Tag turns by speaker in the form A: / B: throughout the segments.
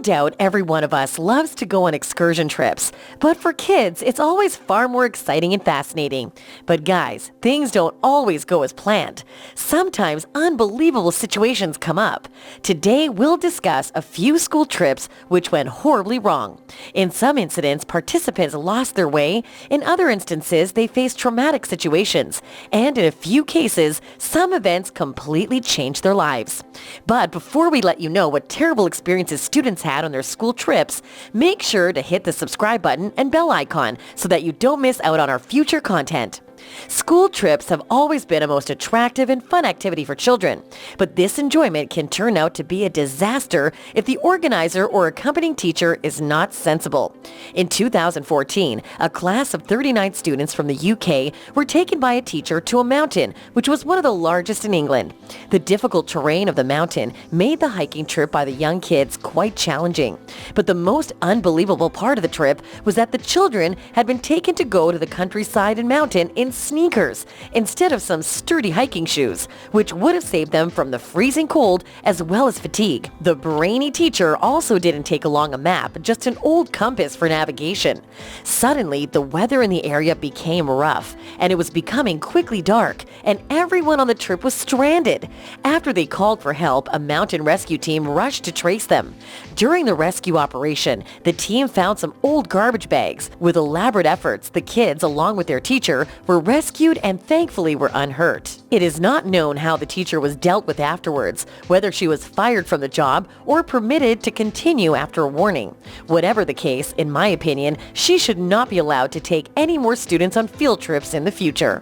A: doubt every one of us loves to go on excursion trips, but for kids, it's always far more exciting and fascinating. But guys, things don't always go as planned. Sometimes unbelievable situations come up. Today, we'll discuss a few school trips which went horribly wrong. In some incidents, participants lost their way. In other instances, they faced traumatic situations. And in a few cases, some events completely changed their lives. But before we let you know what terrible experiences students had on their school trips, make sure to hit the subscribe button and bell icon so that you don't miss out on our future content. School trips have always been a most attractive and fun activity for children, but this enjoyment can turn out to be a disaster if the organizer or accompanying teacher is not sensible. In 2014, a class of 39 students from the UK were taken by a teacher to a mountain, which was one of the largest in England. The difficult terrain of the mountain made the hiking trip by the young kids quite challenging. But the most unbelievable part of the trip was that the children had been taken to go to the countryside and mountain in sneakers instead of some sturdy hiking shoes, which would have saved them from the freezing cold as well as fatigue. The brainy teacher also didn't take along a map, just an old compass for navigation. Suddenly, the weather in the area became rough, and it was becoming quickly dark, and everyone on the trip was stranded. After they called for help, a mountain rescue team rushed to trace them. During the rescue operation, the team found some old garbage bags. With elaborate efforts, the kids, along with their teacher, were rescued and thankfully were unhurt. It is not known how the teacher was dealt with afterwards, whether she was fired from the job or permitted to continue after a warning. Whatever the case, in my opinion, she should not be allowed to take any more students on field trips in the future.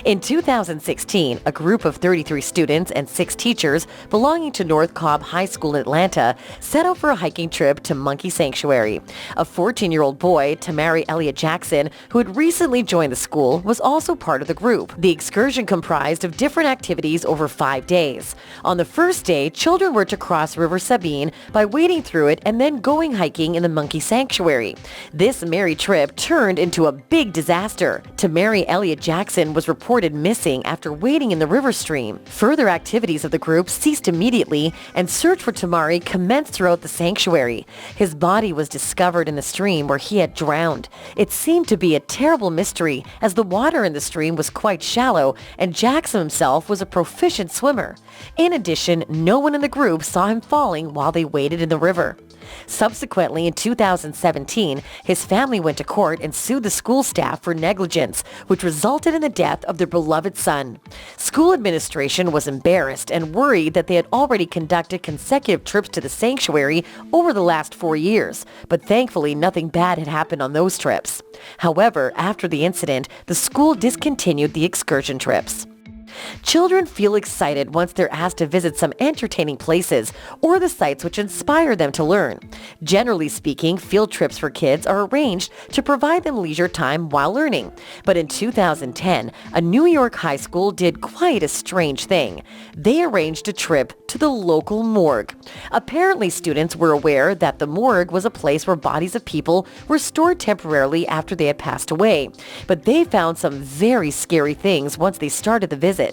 A: In 2016, a group of 33 students and 6 teachers belonging to North Cobb High School in Atlanta set out for a hiking trip to Monkey Sanctuary. A 14-year-old boy, Tamari Elliott Jackson, who had recently joined the school, was also part of the group. The excursion comprised of different activities over 5 days. On the first day, children were to cross River Sabine by wading through it and then going hiking in the Monkey Sanctuary. This merry trip turned into a big disaster. Tamari Elliott Jackson was reported missing after wading in the river stream. Further activities of the group ceased immediately, and search for Tamari commenced throughout the sanctuary. His body was discovered in the stream where he had drowned. It seemed to be a terrible mystery, as the water in the stream was quite shallow, and Jackson himself was a proficient swimmer. In addition, no one in the group saw him falling while they waded in the river. Subsequently, in 2017, his family went to court and sued the school staff for negligence, which resulted in the death of their beloved son. School administration was embarrassed and worried that they had already conducted consecutive trips to the sanctuary over the last 4 years, but thankfully nothing bad had happened on those trips. However, after the incident, the school discontinued the excursion trips. Children feel excited once they're asked to visit some entertaining places or the sites which inspire them to learn. Generally speaking, field trips for kids are arranged to provide them leisure time while learning. But in 2010, a New York high school did quite a strange thing. They arranged a trip to the local morgue. Apparently, students were aware that the morgue was a place where bodies of people were stored temporarily after they had passed away. But they found some very scary things once they started the visit.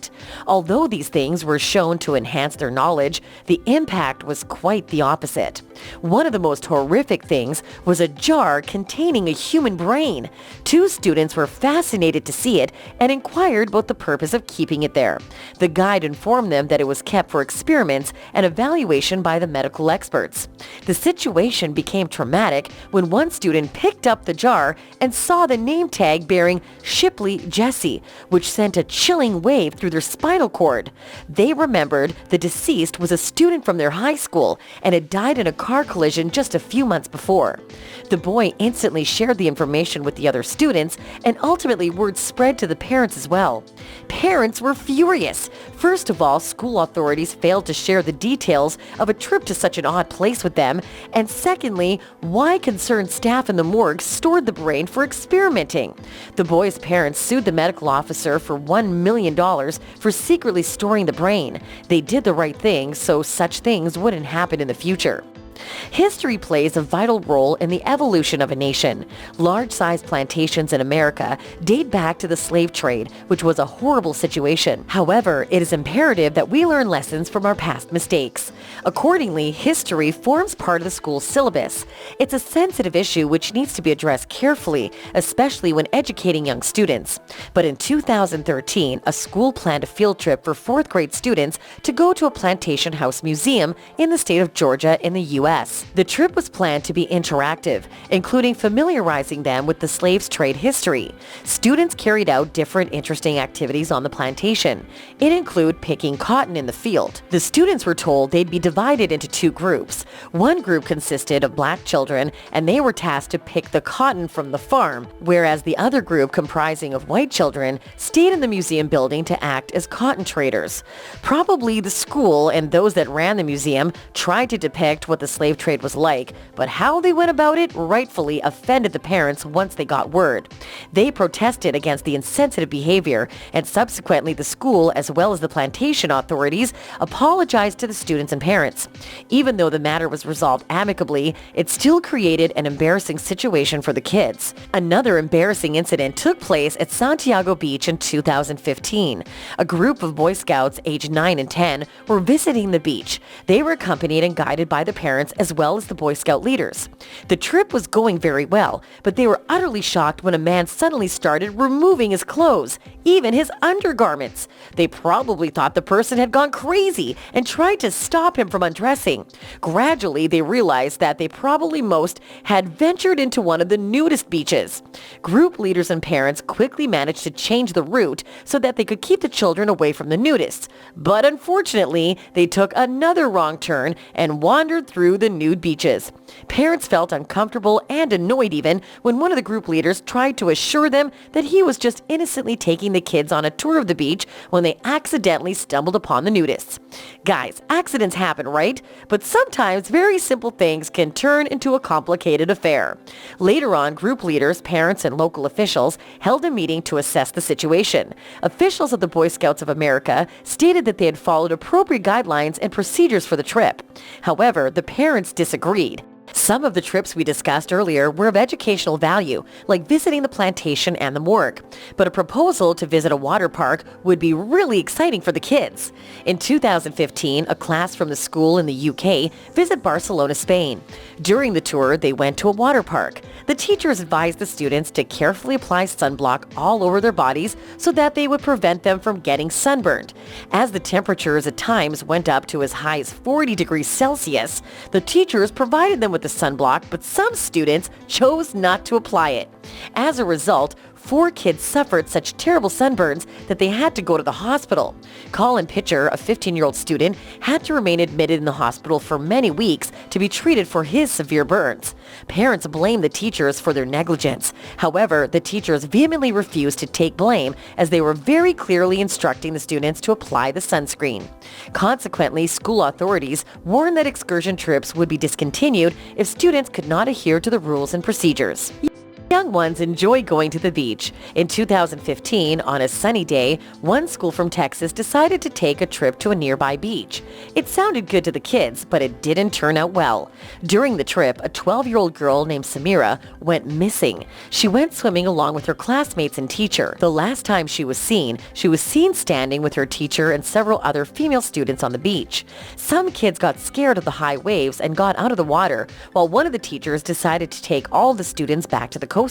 A: Although these things were shown to enhance their knowledge, the impact was quite the opposite. One of the most horrific things was a jar containing a human brain. 2 students were fascinated to see it and inquired about the purpose of keeping it there. The guide informed them that it was kept for experiments and evaluation by the medical experts. The situation became traumatic when one student picked up the jar and saw the name tag bearing Shipley Jesse, which sent a chilling wave through their spinal cord. They remembered the deceased was a student from their high school and had died in a car collision just a few months before. The boy instantly shared the information with the other students, and ultimately word spread to the parents as well. Parents were furious. First of all, school authorities failed to share the details of a trip to such an odd place with them, and secondly, why concerned staff in the morgue stored the brain for experimenting. The boy's parents sued the medical officer for $1 million for secretly storing the brain. They did the right thing so such things wouldn't happen in the future. History plays a vital role in the evolution of a nation. Large-sized plantations in America date back to the slave trade, which was a horrible situation. However, it is imperative that we learn lessons from our past mistakes. Accordingly, history forms part of the school's syllabus. It's a sensitive issue which needs to be addressed carefully, especially when educating young students. But in 2013, a school planned a field trip for 4th grade students to go to a plantation house museum in the state of Georgia in the U.S. The trip was planned to be interactive, including familiarizing them with the slaves' trade history. Students carried out different interesting activities on the plantation. It included picking cotton in the field. The students were told they'd be divided into 2 groups. One group consisted of black children, and they were tasked to pick the cotton from the farm, whereas the other group, comprising of white children, stayed in the museum building to act as cotton traders. Probably the school and those that ran the museum tried to depict what the slave trade was like, but how they went about it rightfully offended the parents once they got word. They protested against the insensitive behavior, and subsequently the school, as well as the plantation authorities, apologized to the students and parents. Even though the matter was resolved amicably, it still created an embarrassing situation for the kids. Another embarrassing incident took place at Santiago Beach in 2015. A group of Boy Scouts aged 9 and 10 were visiting the beach. They were accompanied and guided by the parents as well as the Boy Scout leaders. The trip was going very well, but they were utterly shocked when a man suddenly started removing his clothes, even his undergarments. They probably thought the person had gone crazy and tried to stop him from undressing. Gradually, they realized that they probably most had ventured into one of the nudist beaches. Group leaders and parents quickly managed to change the route so that they could keep the children away from the nudists. But unfortunately, they took another wrong turn and wandered through the nude beaches. Parents felt uncomfortable and annoyed even when one of the group leaders tried to assure them that he was just innocently taking the kids on a tour of the beach when they accidentally stumbled upon the nudists. Guys, accidents happen, right? But sometimes very simple things can turn into a complicated affair. Later on, group leaders, parents, and local officials held a meeting to assess the situation. Officials of the Boy Scouts of America stated that they had followed appropriate guidelines and procedures for the trip. However, the parents disagreed. Some of the trips we discussed earlier were of educational value, like visiting the plantation and the morgue. But a proposal to visit a water park would be really exciting for the kids. In 2015, a class from the school in the UK visited Barcelona, Spain. During the tour, they went to a water park. The teachers advised the students to carefully apply sunblock all over their bodies so that they would prevent them from getting sunburned. As the temperatures at times went up to as high as 40 degrees Celsius, the teachers provided them with the sunblock, but some students chose not to apply it. As a result, 4 kids suffered such terrible sunburns that they had to go to the hospital. Colin Pitcher, a 15-year-old student, had to remain admitted in the hospital for many weeks to be treated for his severe burns. Parents blamed the teachers for their negligence. However, the teachers vehemently refused to take blame as they were very clearly instructing the students to apply the sunscreen. Consequently, school authorities warned that excursion trips would be discontinued if students could not adhere to the rules and procedures. Young ones enjoy going to the beach. In 2015, on a sunny day, one school from Texas decided to take a trip to a nearby beach. It sounded good to the kids, but it didn't turn out well. During the trip, a 12-year-old girl named Samira went missing. She went swimming along with her classmates and teacher. The last time she was seen standing with her teacher and several other female students on the beach. Some kids got scared of the high waves and got out of the water, while one of the teachers decided to take all the students back to the coastline.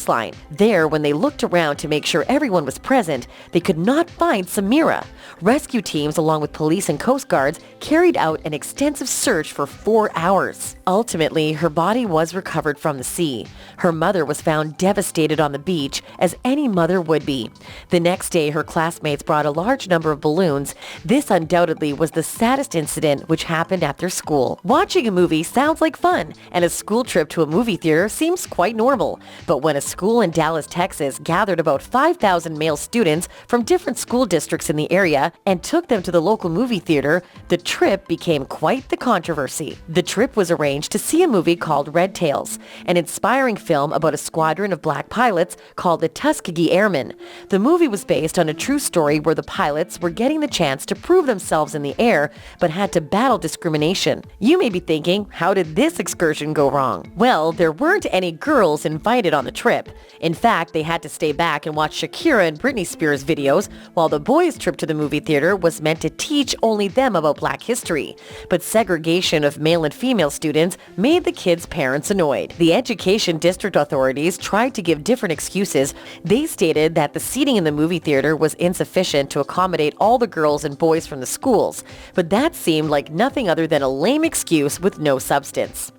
A: There, when they looked around to make sure everyone was present, they could not find Samira. Rescue teams, along with police and coast guards, carried out an extensive search for 4 hours. Ultimately, her body was recovered from the sea. Her mother was found devastated on the beach, as any mother would be. The next day, her classmates brought a large number of balloons. This undoubtedly was the saddest incident which happened at their school. Watching a movie sounds like fun, and a school trip to a movie theater seems quite normal. But when a school in Dallas, Texas gathered about 5,000 male students from different school districts in the area, area and took them to the local movie theater, the trip became quite the controversy. The trip was arranged to see a movie called Red Tails, an inspiring film about a squadron of black pilots called the Tuskegee Airmen. The movie was based on a true story where the pilots were getting the chance to prove themselves in the air, but had to battle discrimination. You may be thinking, how did this excursion go wrong? Well, there weren't any girls invited on the trip. In fact, they had to stay back and watch Shakira and Britney Spears videos, while the boys' trip to the movie theater was meant to teach only them about black history. But segregation of male and female students made the kids' parents annoyed. The education district authorities tried to give different excuses. They stated that the seating in the movie theater was insufficient to accommodate all the girls and boys from the schools, but that seemed like nothing other than a lame excuse with no substance.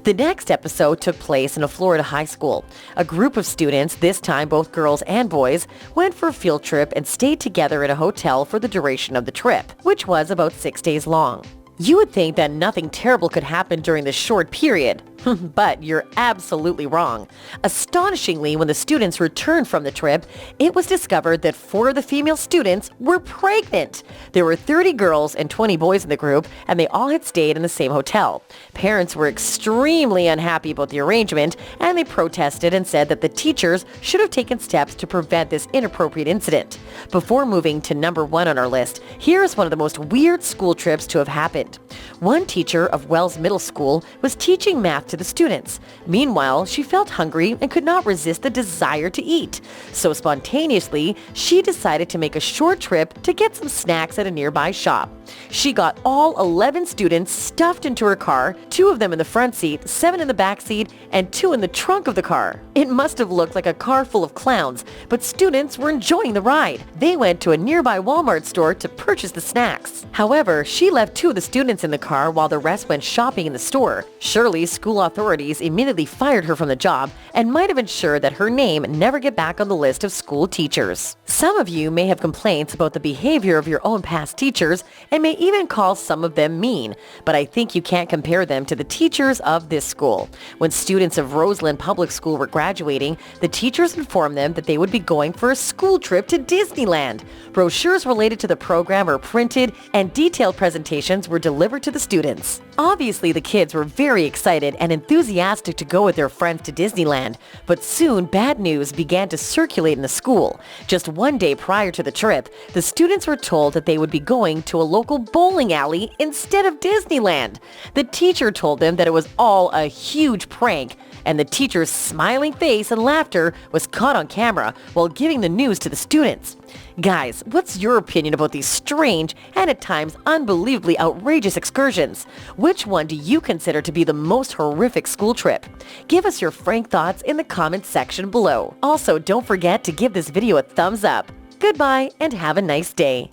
A: The next episode took place in a Florida high school. A group of students, this time both girls and boys, went for a field trip and stayed together in a hotel for the duration of the trip, which was about 6 days long. You would think that nothing terrible could happen during this short period. But you're absolutely wrong. Astonishingly, when the students returned from the trip, it was discovered that 4 of the female students were pregnant. There were 30 girls and 20 boys in the group, and they all had stayed in the same hotel. Parents were extremely unhappy about the arrangement, and they protested and said that the teachers should have taken steps to prevent this inappropriate incident. Before moving to number 1 on our list, here is one of the most weird school trips to have happened. One teacher of Wells Middle School was teaching math to the students. Meanwhile, she felt hungry and could not resist the desire to eat. So spontaneously, she decided to make a short trip to get some snacks at a nearby shop. She got all 11 students stuffed into her car, 2 of them in the front seat, 7 in the back seat, and 2 in the trunk of the car. It must have looked like a car full of clowns, but students were enjoying the ride. They went to a nearby Walmart store to purchase the snacks. However, she left 2 of the students in the car while the rest went shopping in the store. Surely, school authorities immediately fired her from the job and might have ensured that her name never get back on the list of school teachers. Some of you may have complaints about the behavior of your own past teachers and may even call some of them mean, but I think you can't compare them to the teachers of this school. When students of Roseland Public School were graduating, the teachers informed them that they would be going for a school trip to Disneyland. Brochures related to the program were printed and detailed presentations were delivered to the students. Obviously, the kids were very excited and enthusiastic to go with their friends to Disneyland, but soon bad news began to circulate in the school. Just one day prior to the trip, the students were told that they would be going to a local bowling alley instead of Disneyland. The teacher told them that it was all a huge prank, and the teacher's smiling face and laughter was caught on camera while giving the news to the students. Guys, what's your opinion about these strange and at times unbelievably outrageous excursions? Which one do you consider to be the most horrific school trip? Give us your frank thoughts in the comments section below. Also, don't forget to give this video a thumbs up. Goodbye and have a nice day.